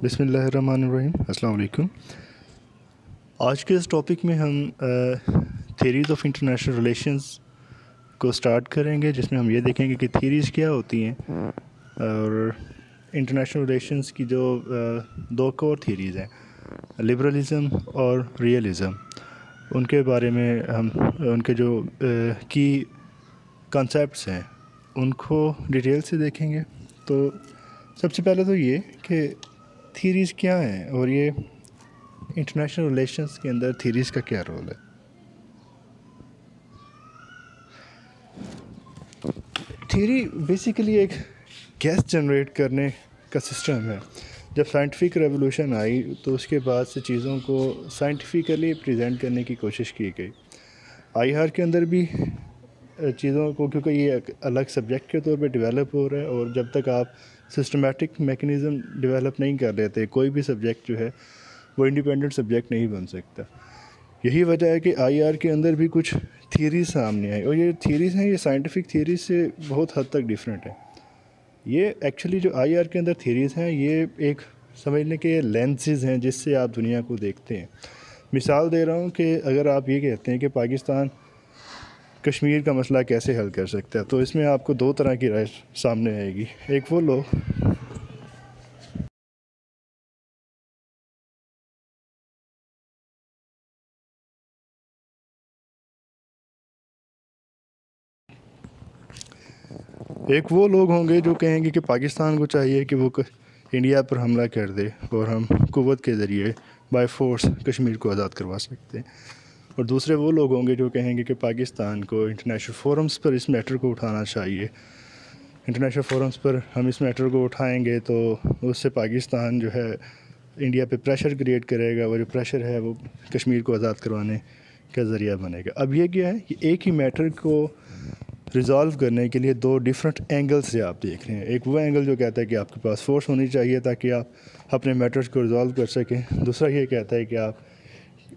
بسم اللہ الرحمن الرحیم۔ السلام علیکم۔ آج کے اس ٹاپک میں ہم تھیریز آف انٹرنیشنل ریلیشنز کو سٹارٹ کریں گے، جس میں ہم یہ دیکھیں گے کہ تھیریز کیا ہوتی ہیں اور انٹرنیشنل ریلیشنز کی جو دو کور تھیریز ہیں، لبرلزم اور ریئلزم، ان کے بارے میں ہم ان کے جو کی کانسیپٹس ہیں ان کو ڈیٹیل سے دیکھیں گے۔ تو سب سے پہلے تو یہ کہ تھیریز کیا ہیں اور یہ انٹرنیشنل ریلیشنز کے اندر تھیریز کا کیا رول ہے۔ تھیری بیسیکلی ایک گیس جنریٹ کرنے کا سسٹم ہے۔ جب سائنٹیفک ریولوشن آئی تو اس کے بعد سے چیزوں کو سائنٹیفکلی پریزنٹ کرنے کی کوشش کی گئی۔ آئی آر کے اندر بھی چیزوں کو، کیونکہ یہ ایک الگ سبجیکٹ کے طور پہ ڈیولپ ہو رہا ہے، اور جب تک آپ سسٹمیٹک میکنزم ڈیولپ نہیں کر لیتے، کوئی بھی سبجیکٹ جو ہے وہ انڈیپینڈنٹ سبجیکٹ نہیں بن سکتا۔ یہی وجہ ہے کہ آئی آر کے اندر بھی کچھ تھیریز سامنے آئی، اور یہ تھیریز ہیں، یہ سائنٹیفک تھیریز سے بہت حد تک ڈیفرنٹ ہے۔ یہ ایکچولی جو آئی آر کے اندر تھیریز ہیں، یہ ایک سمجھ لیں کہ یہ لینسز ہیں جس سے آپ دنیا کو دیکھتے ہیں۔ مثال دے رہا ہوں کہ اگر آپ یہ کہتے ہیں کہ پاکستان کشمیر کا مسئلہ کیسے حل کر سکتا ہے، تو اس میں آپ کو دو طرح کی رائے سامنے آئے گی۔ ایک وہ لوگ ہوں گے جو کہیں گے کہ پاکستان کو چاہیے کہ وہ انڈیا پر حملہ کر دے اور ہم قوت کے ذریعے بائی فورس کشمیر کو آزاد کروا سکتے ہیں۔ اور دوسرے وہ لوگ ہوں گے جو کہیں گے کہ پاکستان کو انٹرنیشنل فورمز پر اس میٹر کو اٹھانا چاہیے۔ انٹرنیشنل فورمز پر ہم اس میٹر کو اٹھائیں گے تو اس سے پاکستان جو ہے انڈیا پہ پریشر کریٹ کرے گا، اور جو پریشر ہے وہ کشمیر کو آزاد کروانے کا ذریعہ بنے گا۔ اب یہ کیا ہے کہ ایک ہی میٹر کو ریزالو کرنے کے لیے دو ڈیفرنٹ اینگل سے آپ دیکھ رہے ہیں۔ ایک وہ اینگل جو کہتا ہے کہ آپ کے پاس فورس ہونی چاہیے تاکہ آپ اپنے میٹرز کو ریزالو کر سکیں۔ دوسرا یہ کہتا ہے کہ آپ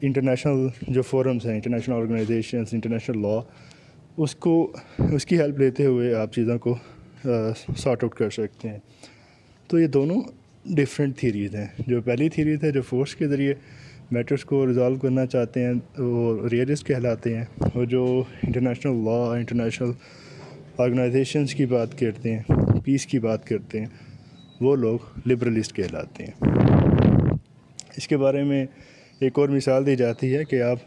انٹرنیشنل جو فورمز ہیں، انٹرنیشنل آرگنائزیشنز، انٹرنیشنل لا، اس کی ہیلپ لیتے ہوئے آپ چیزوں کو سارٹ آؤٹ کر سکتے ہیں۔ تو یہ دونوں ڈیفرنٹ تھیریز ہیں۔ جو پہلی تھیریز ہے جو فورس کے ذریعے میٹرز کو ریزالو کرنا چاہتے ہیں، وہ ریئلسٹ کہلاتے ہیں، اور جو انٹرنیشنل لا، انٹرنیشنل آرگنائزیشنز کی بات کرتے ہیں، پیس کی بات کرتے ہیں، وہ لوگ لبرلسٹ کہلاتے ہیں۔ اس کے بارے میں ایک اور مثال دی جاتی ہے کہ آپ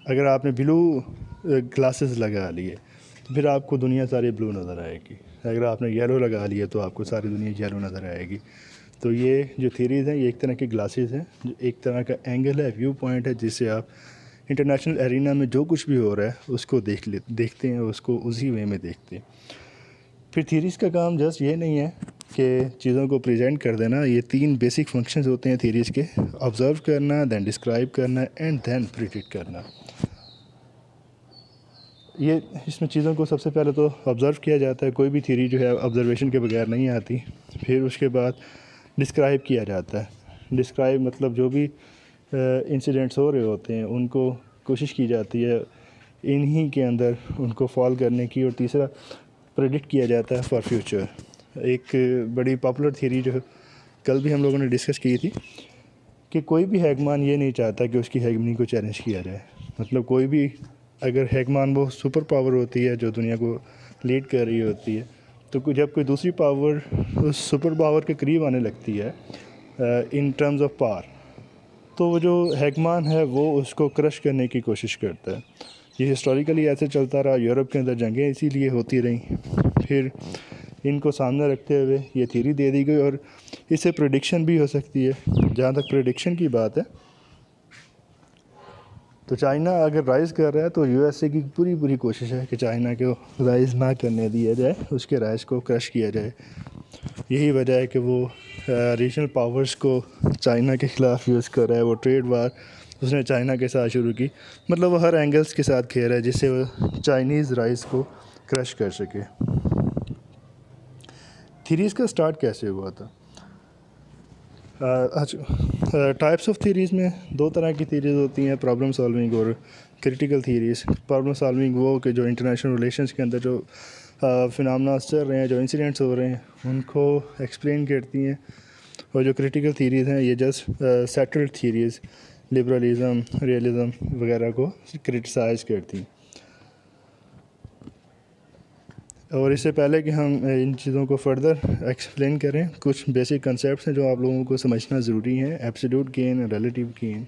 اگر آپ نے بلو گلاسز لگا لیے تو پھر آپ کو دنیا ساری بلو نظر آئے گی۔ اگر آپ نے یلو لگا لیے تو آپ کو ساری دنیا یلو نظر آئے گی۔ تو یہ جو تھیریز ہیں، یہ ایک طرح کی گلاسز ہیں، جو ایک طرح کا اینگل ہے، ویو پوائنٹ ہے، جس سے آپ انٹرنیشنل ایرینا میں جو کچھ بھی ہو رہا ہے اس کو دیکھتے ہیں، اس کو اسی وے میں دیکھتے ہیں۔ پھر تھیریز کا کام جسٹ یہ نہیں ہے کہ چیزوں کو پریزنٹ کر دینا۔ یہ تین بیسک فنکشنز ہوتے ہیں تھیریز کے: آبزرو کرنا، دین ڈسکرائب کرنا، اینڈ دین پریڈکٹ کرنا۔ اس میں چیزوں کو سب سے پہلے تو آبزرو کیا جاتا ہے، کوئی بھی تھیری جو ہے آبزرویشن کے بغیر نہیں آتی۔ پھر اس کے بعد ڈسکرائب کیا جاتا ہے۔ ڈسکرائب مطلب جو بھی انسیڈنٹس ہو رہے ہوتے ہیں ان کو کوشش کی جاتی ہے انہی کے اندر ان کو فال کرنے کی۔ اور تیسرا پریڈکٹ کیا جاتا ہے فار فیوچر۔ ایک بڑی پاپولر تھیری جو کل بھی ہم لوگوں نے ڈسکس کی تھی کہ کوئی بھی ہیگمان یہ نہیں چاہتا کہ اس کی ہیگمنی کو چیلنج کیا جائے۔ مطلب کوئی بھی اگر ہیگمان وہ سپر پاور ہوتی ہے جو دنیا کو لیڈ کر رہی ہوتی ہے، تو جب کوئی دوسری پاور اس سپر پاور کے قریب آنے لگتی ہے ان ٹرمز آف پاور، تو وہ جو ہیگمان ہے وہ اس کو کرش کرنے کی کوشش کرتا ہے۔ یہ ہسٹوریکلی ایسے چلتا رہا۔ یورپ کے اندر جنگیں اسی لیے ہوتی رہیں۔ پھر ان کو سامنے رکھتے ہوئے یہ تھیری دے دی گئی، اور اس سے پریڈکشن بھی ہو سکتی ہے۔ جہاں تک پریڈکشن کی بات ہے تو چائنا اگر رائز کر رہا ہے تو یو ایس اے کی پوری کوشش ہے کہ چائنا کو رائز نہ کرنے دیا جائے، اس کے رائز کو کرش کیا جائے۔ یہی وجہ ہے کہ وہ ریجنل پاورز کو چائنا کے خلاف یوز کر رہا ہے۔ وہ ٹریڈ وار اس نے چائنا کے ساتھ شروع کی، مطلب وہ ہر اینگلز کے ساتھ کھیل رہا ہے جس سے وہ چائنیز رائز کو کرش کر سکے۔ تھیریز کا سٹارٹ کیسے ہوا تھا؟ ٹائپس آف تھیریز میں دو طرح کی تھیریز ہوتی ہیں، پرابلم سالونگ اور کریٹیکل تھیریز۔ پرابلم سالونگ وہ کہ جو انٹرنیشنل ریلیشنز کے اندر جو فنامناز چل رہے ہیں, جو انسیڈنٹس ہو رہے ہیں, ان کو ایکسپلین کرتی ہیں. اور جو کریٹیکل تھیریز ہیں یہ just settled theories, liberalism, realism وغیرہ کو کرٹیسائز کرتی ہیں. اور اس سے پہلے کہ ہم ان چیزوں کو فردر ایکسپلین کریں, کچھ بیسک کنسیپٹس ہیں جو آپ لوگوں کو سمجھنا ضروری ہیں. Absolute gain, relative gain.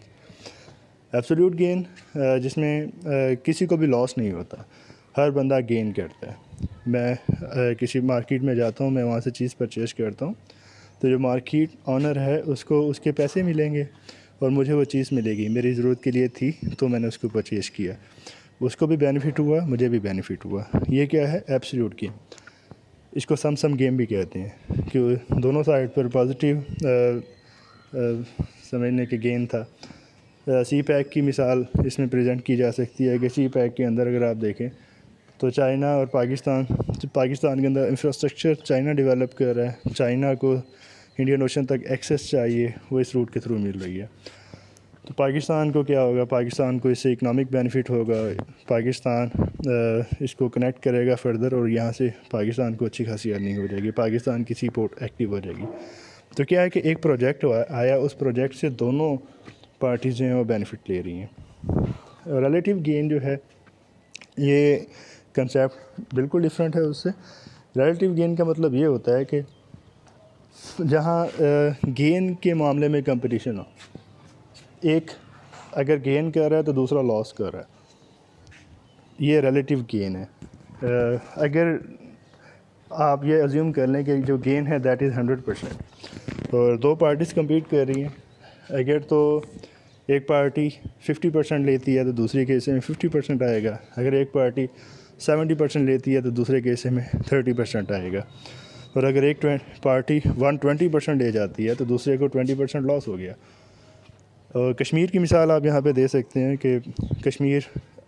Absolute gain جس میں کسی کو بھی لاس نہیں ہوتا, ہر بندہ گین کرتا ہے. میں کسی مارکیٹ میں جاتا ہوں, میں وہاں سے چیز پرچیز کرتا ہوں, تو جو مارکیٹ آنر ہے اس کو اس کے پیسے ملیں گے اور مجھے وہ چیز ملے گی. میری ضرورت کے لیے تھی تو میں نے اس کو پرچیز کیا, اس کو بھی بینیفٹ ہوا, مجھے بھی بینیفٹ ہوا. یہ کیا ہے؟ Absolute game. اس کو سم گیم بھی کہتے ہیں کہ دونوں سائڈ پر پازیٹیو سمجھنے کے گین تھا. سی پیک کی مثال اس میں پریزنٹ کی جا سکتی ہے کہ سی پیک کے اندر اگر آپ دیکھیں تو چائنا اور پاکستان کے اندر انفراسٹرکچر چائنا ڈیولپ کر رہا ہے. چائنا کو انڈین اوشن تک ایکسیس چاہیے, وہ اس روٹ کے تھرو مل رہی ہے. تو پاکستان کو کیا ہوگا؟ پاکستان کو اس سے اکنامک بینیفٹ ہوگا. پاکستان اس کو کنیکٹ کرے گا فردر, اور یہاں سے پاکستان کو اچھی خاصی ارننگ ہو جائے گی, پاکستان کی سی پورٹ ایکٹیو ہو جائے گی. تو کیا ہے کہ ایک پروجیکٹ آیا, اس پروجیکٹ سے دونوں پارٹیز جو ہیں وہ بینیفٹ لے رہی ہیں. ریلیٹیو گین جو ہے یہ کنسیپٹ بالکل ڈفرینٹ ہے اس سے. ریلیٹیو گین کا مطلب یہ ہوتا ہے کہ جہاں گین کے معاملے میں کمپٹیشن ہو, ایک اگر گین کر رہا ہے تو دوسرا لاس کر رہا ہے, یہ ریلیٹیو گین ہے. اگر آپ یہ ایزیوم کر لیں کہ جو گین ہے دیٹ از 100%, اور دو پارٹیز کمپیٹ کر رہی ہیں, اگر تو ایک پارٹی 50% لیتی ہے تو دوسری کے حصے میں 50% آئے گا. اگر ایک پارٹی 70% لیتی ہے تو دوسرے کے حصے میں 30% آئے گا. اور اگر ایک پارٹی 120% لے جاتی ہے تو دوسرے کو 20% لاس ہو گیا. اور کشمیر کی مثال آپ یہاں پہ دے سکتے ہیں کہ کشمیر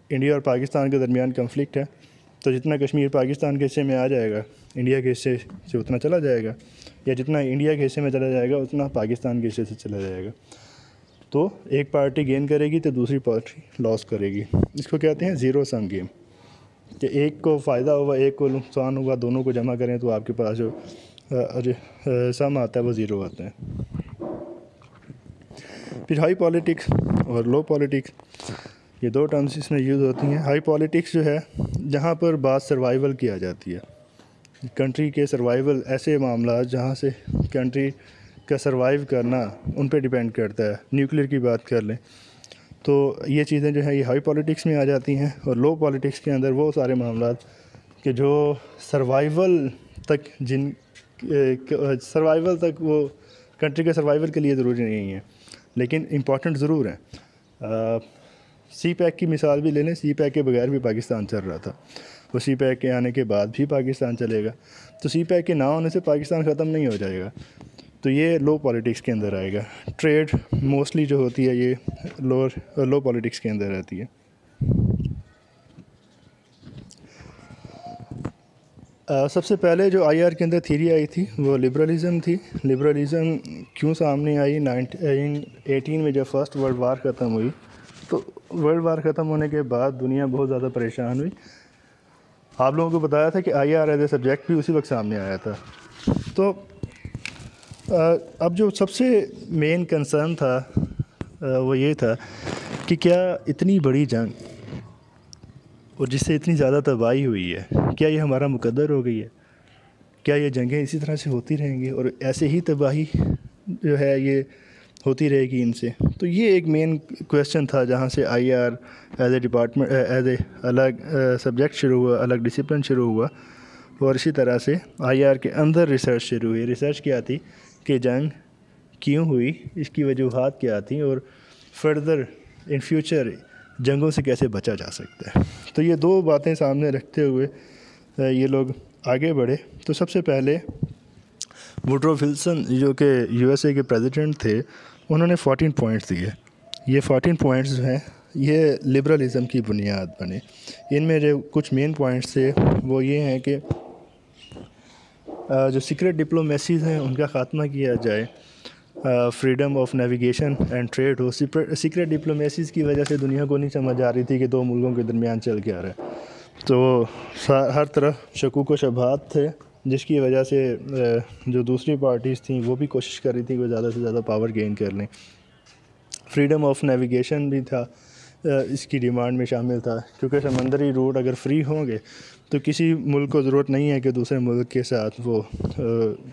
انڈیا اور پاکستان کے درمیان کنفلکٹ ہے, تو جتنا کشمیر پاکستان کے حصے میں آ جائے گا انڈیا کے حصے سے اتنا چلا جائے گا, یا جتنا انڈیا کے حصے میں چلا جائے گا اتنا پاکستان کے حصے سے چلا جائے گا. تو ایک پارٹی گین کرے گی تو دوسری پارٹی لاس کرے گی. اس کو کہتے ہیں زیرو سم گیم, کہ ایک کو فائدہ ہوا ایک کو نقصان ہوا, دونوں کو جمع کریں تو آپ کے پاس جو سم آتا ہے وہ زیرو آتا ہے. پھر ہائی پالیٹکس اور لو پالیٹکس, یہ دو ٹرمز اس میں یوز ہوتی ہیں. ہائی پالیٹکس جو ہے جہاں پر بات سروائیول کی آ جاتی ہے, کنٹری کے سروائیول, ایسے معاملات جہاں سے کنٹری کا سروائیو کرنا ان پہ ڈیپینڈ کرتا ہے. نیوکلیئر کی بات کر لیں تو یہ چیزیں جو ہیں یہ ہائی پالیٹکس میں آ جاتی ہیں. اور لو پالیٹکس کے اندر وہ سارے معاملات کہ جو سروائیول تک وہ کنٹری کے سروائیول کے لیے ضروری نہیں ہے لیکن امپورٹنٹ ضرور ہیں. سی پیک کی مثال بھی لے لیں, سی پیک کے بغیر بھی پاکستان چل رہا تھا, وہ سی پیک کے آنے کے بعد بھی پاکستان چلے گا. تو سی پیک کے نہ ہونے سے پاکستان ختم نہیں ہو جائے گا, تو یہ لو پالیٹکس کے اندر آئے گا. ٹریڈ موسٹلی جو ہوتی ہے یہ لو پالیٹکس کے اندر رہتی ہے. سب سے پہلے جو آئی آر کے اندر تھیری آئی تھی وہ لبرلزم تھی. لبرلزم کیوں سامنے آئی؟ 1918 میں جب فرسٹ ورلڈ وار ختم ہوئی تو ورلڈ وار ختم ہونے کے بعد دنیا بہت زیادہ پریشان ہوئی. آپ لوگوں کو بتایا تھا کہ I R as a subject بھی اسی وقت سامنے آیا تھا. تو اب جو سب سے مین کنسرن تھا وہ یہ تھا کہ کیا اتنی بڑی جنگ اور جس سے اتنی زیادہ تباہی ہوئی ہے, کیا یہ ہمارا مقدر ہو گئی ہے؟ کیا یہ جنگیں اسی طرح سے ہوتی رہیں گی اور ایسے ہی تباہی جو ہے یہ ہوتی رہے گی ان سے؟ تو یہ ایک مین کویسچن تھا جہاں سے I R as a department, as a الگ سبجیکٹ شروع ہوا, الگ ڈسپلن شروع ہوا. اور اسی طرح سے آئی آر کے اندر ریسرچ شروع ہوئی. ریسرچ کیا تھی کہ جنگ کیوں ہوئی, اس کی وجوہات کیا تھیں, اور فردر ان فیوچر جنگوں سے کیسے بچا جا سکتا ہے. تو یہ دو باتیں سامنے رکھتے ہوئے یہ لوگ آگے بڑھے. تو سب سے پہلے ووڈرو ولسن جو کہ یو ایس اے کے پریزیڈنٹ تھے, انہوں نے 14 پوائنٹس دیے. یہ 14 پوائنٹس جو ہیں یہ لبرلزم کی بنیاد بنے. ان میں جو کچھ مین پوائنٹس تھے وہ یہ ہیں کہ جو سیکرٹ ڈپلومیسیز ہیں ان کا خاتمہ کیا جائے, freedom of navigation and trade ہو. سیکرٹ ڈپلومیسیز کی وجہ سے دنیا کو نہیں سمجھ آ رہی تھی کہ دو ملکوں کے درمیان چل کے آ رہا ہے. تو ہر طرف شکوک و شبہات تھے، جس کی وجہ سے جو دوسری پارٹیز تھیں وہ بھی کوشش کر رہی تھیں کہ وہ زیادہ سے زیادہ پاور گین کر لیں۔ فریڈم آف نیویگیشن بھی تھا، اس کی ڈیمانڈ میں شامل تھا، کیونکہ سمندری روٹ اگر فری ہوں گے تو کسی ملک کو ضرورت نہیں ہے کہ دوسرے ملک کے ساتھ وہ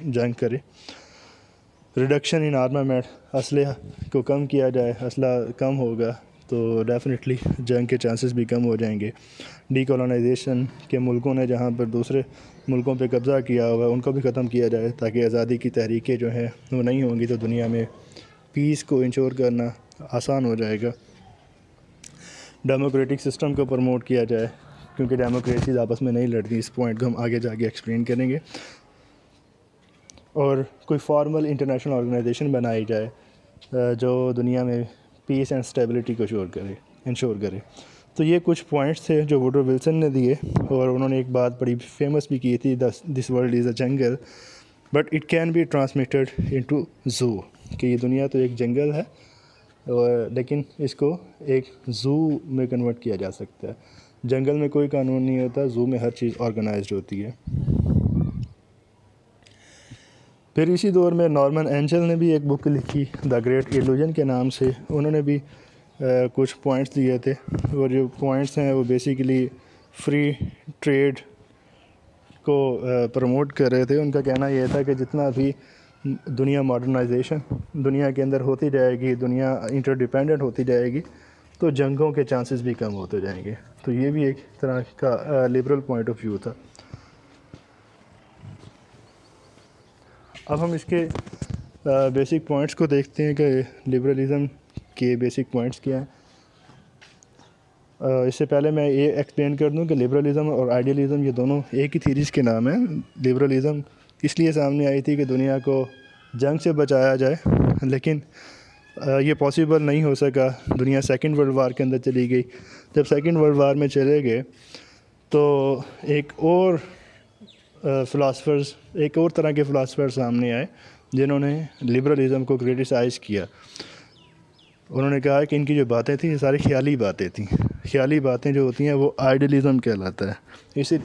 جنگ کرے۔ ریڈکشن ان آرمامنٹ، اسلحہ کو کم کیا جائے، اسلحہ کم ہوگا تو ڈیفینیٹلی جنگ کے چانسز بھی کم ہو جائیں گے۔ ڈی کالونائزیشن کے ملکوں نے جہاں پر دوسرے ملکوں پہ قبضہ کیا ہوگا ان کو بھی ختم کیا جائے، تاکہ آزادی کی تحریکیں جو ہیں وہ نہیں ہوں گی، تو دنیا میں پیس کو انشور کرنا آسان ہو جائے گا۔ ڈیموکریٹک سسٹم کو پروموٹ کیا جائے، کیونکہ ڈیموکریسیز آپس میں نہیں لڑتی، اس پوائنٹ کو ہم آگے جا کے ایکسپلین کریں گے۔ اور کوئی فارمل انٹرنیشنل آرگنائزیشن بنائی جائے جو دنیا میں پیس اینڈ اسٹیبلٹی کو انشور کرے۔ تو یہ کچھ پوائنٹس تھے جو ووڈرو ولسن نے دیے، اور انہوں نے ایک بات بڑی فیمس بھی کی تھی، this world is a jungle but it can be transmitted into zoo, کہ یہ دنیا تو ایک جنگل ہے لیکن اس کو ایک زو میں کنورٹ کیا جا سکتا ہے۔ جنگل میں کوئی قانون نہیں ہوتا، زو میں ہر چیز آرگنائزڈ ہوتی ہے۔ پھر اسی دور میں نارمن اینجل نے بھی ایک بک لکھی دا گریٹ ایلوژن کے نام سے، انہوں نے بھی کچھ پوائنٹس دیے تھے، اور جو پوائنٹس ہیں وہ بیسیکلی فری ٹریڈ کو پروموٹ کر رہے تھے۔ ان کا کہنا یہ تھا کہ جتنا بھی دنیا ماڈرنائزیشن دنیا کے اندر ہوتی جائے گی، دنیا انٹر ڈیپینڈنٹ ہوتی جائے گی، تو جنگوں کے چانسز بھی کم ہوتے جائیں گے۔ تو یہ بھی ایک طرح کا لبرل پوائنٹ آف ویو تھا۔ اب ہم اس کے بیسک پوائنٹس کو دیکھتے ہیں کہ لبرلزم کے بیسک پوائنٹس کیا ہیں۔ اس سے پہلے میں یہ ایکسپلین کر دوں کہ لبرلزم اور آئیڈیلزم یہ دونوں ایک ہی تھیریز کے نام ہیں۔ لبرلزم اس لیے سامنے آئی تھی کہ دنیا کو جنگ سے بچایا جائے، لیکن یہ پاسبل نہیں ہو سکا، دنیا سیکنڈ ورلڈ وار کے اندر چلی گئی۔ جب سیکنڈ ورلڈ وار میں چلے گئے تو ایک اور ایک اور طرح کے فلاسفر سامنے آئے جنہوں نے لبرلزم کو کرٹیسائز کیا۔ انہوں نے کہا کہ ان کی جو باتیں تھیں یہ ساری خیالی باتیں تھیں، خیالی باتیں جو ہوتی ہیں وہ آئیڈیلزم کہلاتا ہے۔ اسی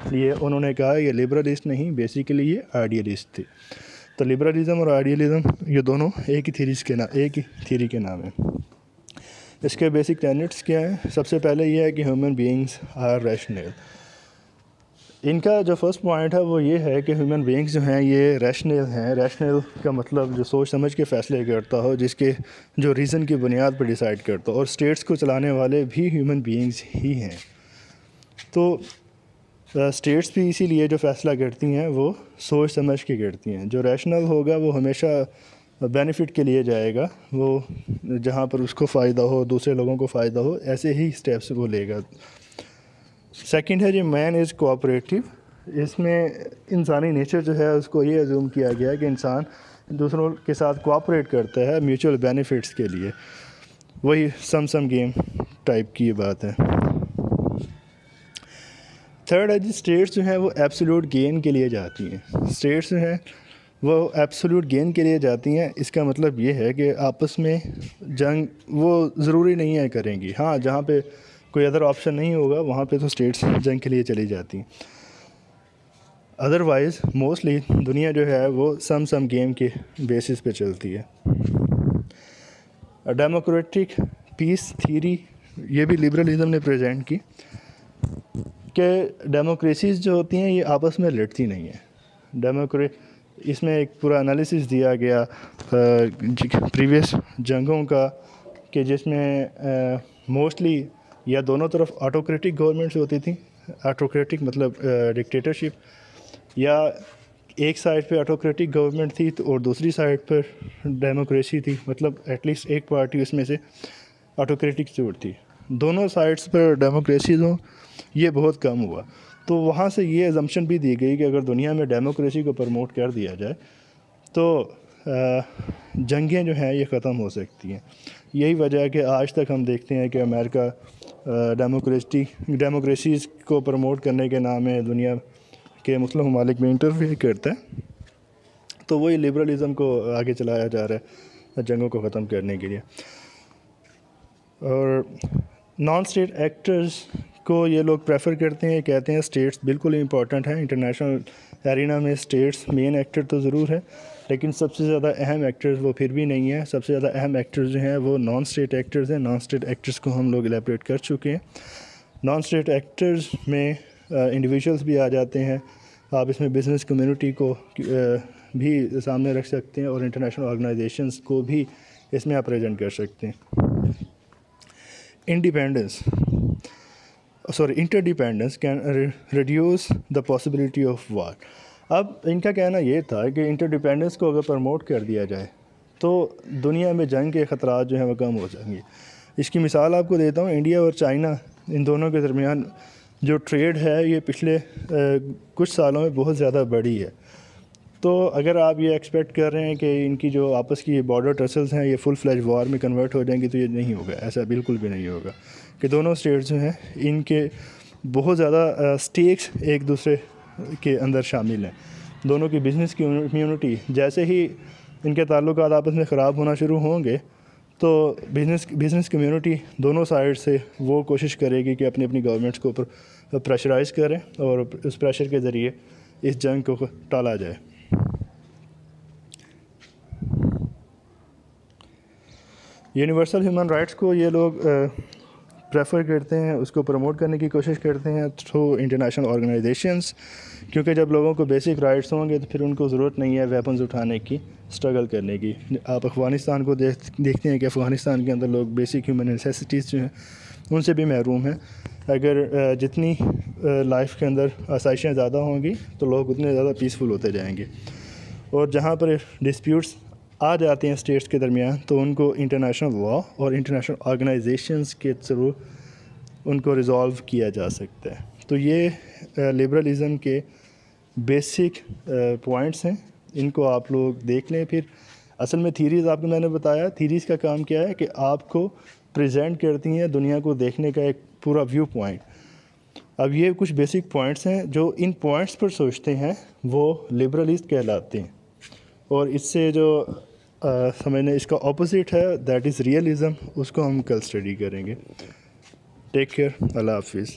لیے انہوں نے کہا یہ لبرلسٹ نہیں، بیسیکلی یہ آئیڈیلسٹ تھے۔ تو لبرلزم اور آئیڈیلزم یہ دونوں ایک ہی تھیری کے نام ہیں۔ اس کے بیسک ٹینٹس کیا ہیں؟ سب سے پہلے یہ ہے کہ ہیومن بینگز آر ریشنل۔ ان کا جو فرسٹ پوائنٹ ہے وہ یہ ہے کہ ہیومن بینگز جو ہیں یہ ریشنل ہیں۔ ریشنل کا مطلب جو سوچ سمجھ کے فیصلے کرتا ہو، جس کے جو ریزن کی بنیاد پر ڈیسائیڈ کرتا ہو، اور اسٹیٹس کو چلانے والے بھی ہیومن بینگز ہی ہیں۔ تو اسٹیٹس بھی اسی لیے جو فیصلہ کرتی ہیں وہ سوچ سمجھ کے کرتی ہیں۔ جو ریشنل ہوگا وہ ہمیشہ بینیفٹ کے لیے جائے گا، وہ جہاں پر اس کو فائدہ ہو، دوسرے لوگوں کو فائدہ ہو، ایسے ہی اسٹیپس وہ لے گا۔ سیکنڈ ہے جو مین از کوآپریٹیو۔ اس میں انسانی نیچر جو ہے اس کو یہ ایزیوم کیا گیا ہے کہ انسان دوسروں کے ساتھ کوآپریٹ کرتا ہے میوچل بینیفٹس کے لیے، وہی سم گیم ٹائپ کی یہ بات ہے۔ تھرڈ ہے جی اسٹیٹس جو ہیں وہ ایبسولوٹ گین کے لیے جاتی ہیں۔ اسٹیٹس جو ہیں وہ ایبسولوٹ گین کے لیے جاتی ہیں۔ اس کا مطلب یہ ہے کہ آپس میں جنگ وہ ضروری نہیں ہے کریں گی، ہاں جہاں پہ کوئی ادر آپشن نہیں ہوگا وہاں پہ تو اسٹیٹس جنگ کے لیے چلی جاتی ہیں۔ ادروائز موسٹلی دنیا جو ہے وہ سم گیم کے بیسس پہ چلتی ہے۔ ڈیموکریٹک پیس تھیری یہ بھی لبرلزم نے پریزنٹ کی کہ ڈیموکریسیز جو ہوتی ہیں یہ آپس میں لڑتی نہیں ہیں۔ اس میں ایک پورا انالیسس دیا گیا پریویس جنگوں کا، کہ جس میں موسٹلی یا دونوں طرف آٹوکریٹک گورنمنٹس ہوتی تھیں، آٹوکریٹک مطلب ڈکٹیٹرشپ، یا ایک سائڈ پہ آٹوکریٹک گورنمنٹ تھی اور دوسری سائڈ پر ڈیموکریسی تھی، مطلب ایٹ لیسٹ ایک پارٹی اس میں سے آٹوکریٹک ضرور تھی۔ دونوں سائڈس پر ڈیموکریسیز ہوں یہ بہت کم ہوا، تو وہاں سے یہ ایزمپشن بھی دی گئی کہ اگر دنیا میں ڈیموکریسی کو پروموٹ کر دیا جائے تو جنگیں جو ہیں یہ ختم ہو سکتی ہیں۔ یہی وجہ ہے کہ آج تک ہم دیکھتے ہیں کہ امریکہ ڈیموکریسیز کو پروموٹ کرنے کے نام میں دنیا کے مختلف ممالک میں انٹرفیئر کرتا ہے، تو وہی لبرلزم کو آگے چلایا جا رہا ہے جنگوں کو ختم کرنے کے لیے۔ اور نان اسٹیٹ ایکٹرز کو یہ لوگ پریفر کرتے ہیں، کہتے ہیں اسٹیٹس بالکل امپورٹنٹ ہیں انٹرنیشنل ایرینا میں، اسٹیٹس مین ایکٹر تو ضرور ہے لیکن سب سے زیادہ اہم ایکٹرز وہ پھر بھی نہیں ہیں. سب سے زیادہ اہم ایکٹرز جو ہیں وہ نان اسٹیٹ ایکٹرز ہیں. نان اسٹیٹ ایکٹرز کو ہم لوگ الیبریٹ کر چکے ہیں. نان اسٹیٹ ایکٹرز میں انڈیویجولس بھی آ جاتے ہیں. آپ اس میں بزنس کمیونٹی کو بھی سامنے رکھ سکتے ہیں اور انٹرنیشنل آرگنائزیشنز کو بھی اس میں آپ پریزنٹ کر سکتے ہیں. Interdependence can reduce the possibility of war. اب ان کا کہنا یہ تھا کہ انٹرڈیپینڈنس کو اگر پروموٹ کر دیا جائے تو دنیا میں جنگ کے خطرات جو ہیں وہ کم ہو جائیں گے. اس کی مثال آپ کو دیتا ہوں. انڈیا اور چائنا ان دونوں کے درمیان جو ٹریڈ ہے یہ پچھلے کچھ سالوں میں بہت زیادہ بڑھی ہے. تو اگر آپ یہ ایکسپیکٹ کر رہے ہیں کہ ان کی جو آپس کی بارڈر ٹسلز ہیں یہ فل فلیج وار میں کنورٹ ہو جائیں گی تو یہ نہیں ہوگا. ایسا بالکل بھی نہیں ہوگا کہ دونوں اسٹیٹس جو ہیں ان کے بہت زیادہ سٹیکس ایک دوسرے کے اندر شامل ہیں. دونوں کی بزنس کمیونٹی جیسے ہی ان کے تعلقات آپس میں خراب ہونا شروع ہوں گے تو بزنس کمیونٹی دونوں سائڈ سے وہ کوشش کرے گی کہ اپنی گورنمنٹس کو اوپر پریشرائز کریں اور اس پریشر کے ذریعے اس جنگ کو ٹالا جائے. یونیورسل ہیومن رائٹس کو یہ لوگ پریفر کرتے ہیں، اس کو پروموٹ کرنے کی کوشش کرتے ہیں تھرو انٹرنیشنل آرگنائزیشنز، کیونکہ جب لوگوں کو بیسک رائٹس ہوں گے تو پھر ان کو ضرورت نہیں ہے ویپنز اٹھانے کی، اسٹرگل کرنے کی. آپ افغانستان کو دیکھتے ہیں کہ افغانستان کے اندر لوگ بیسک ہیومن نیسیسٹیز جو ہیں ان سے بھی محروم ہیں. اگر جتنی لائف کے اندر آسائشیں زیادہ ہوں گی تو لوگ اتنے زیادہ پیسفل ہوتے جائیں گے. اور جہاں پر ڈسپیوٹس آ جاتے ہیں اسٹیٹس کے درمیان تو ان کو انٹرنیشنل لا اور انٹرنیشنل آرگنائزیشنز کے تھرو ان کو ریزالو کیا جا سکتا ہے. تو یہ لبرلزم کے بیسک پوائنٹس ہیں، ان کو آپ لوگ دیکھ لیں. پھر اصل میں تھیریز آپ کو میں نے بتایا، تھیریز کا کام کیا ہے کہ آپ کو پریزنٹ کرتی ہیں دنیا کو دیکھنے کا ایک پورا ویو پوائنٹ. اب یہ کچھ بیسک پوائنٹس ہیں، جو ان پوائنٹس پر سوچتے ہیں وہ لبرلسٹ کہلاتے ہیں. اور اس سے جو سمجھنے اس کا اپوزٹ ہے دیٹ از ریئلزم، اس کو ہم کل اسٹڈی کریں گے. ٹیک کیئر، اللہ حافظ.